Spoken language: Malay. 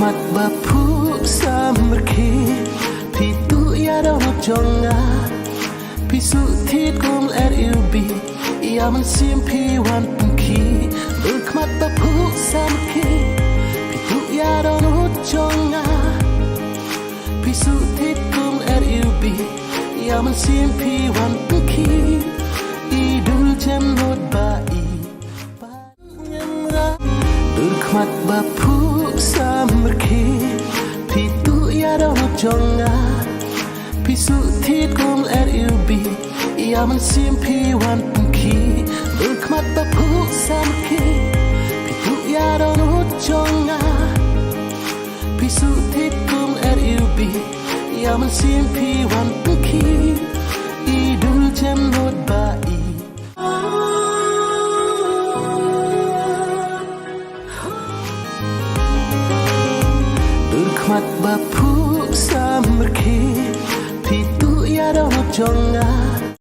Berkhmat bapu samerki Pitu yadong jonga Pisu tit kum RUB Ia mensimpi wan pengki Berkhmat bapu samerki Pitu yadong jonga Pisu tit kum RUB Ia mensimpi wan pengki Idul jemut bai Berkhmat bapu samerki Pitu yadong jonga Pisu tit kum RUB Ia mensimpi wan pengki Berkhmat bapu samerki Pitu yadong jonga Pisu tit kum RUB Ia mensimpi wan pengki Idul jemut bai Berkhmat bapu samerki Pitu yadong jonga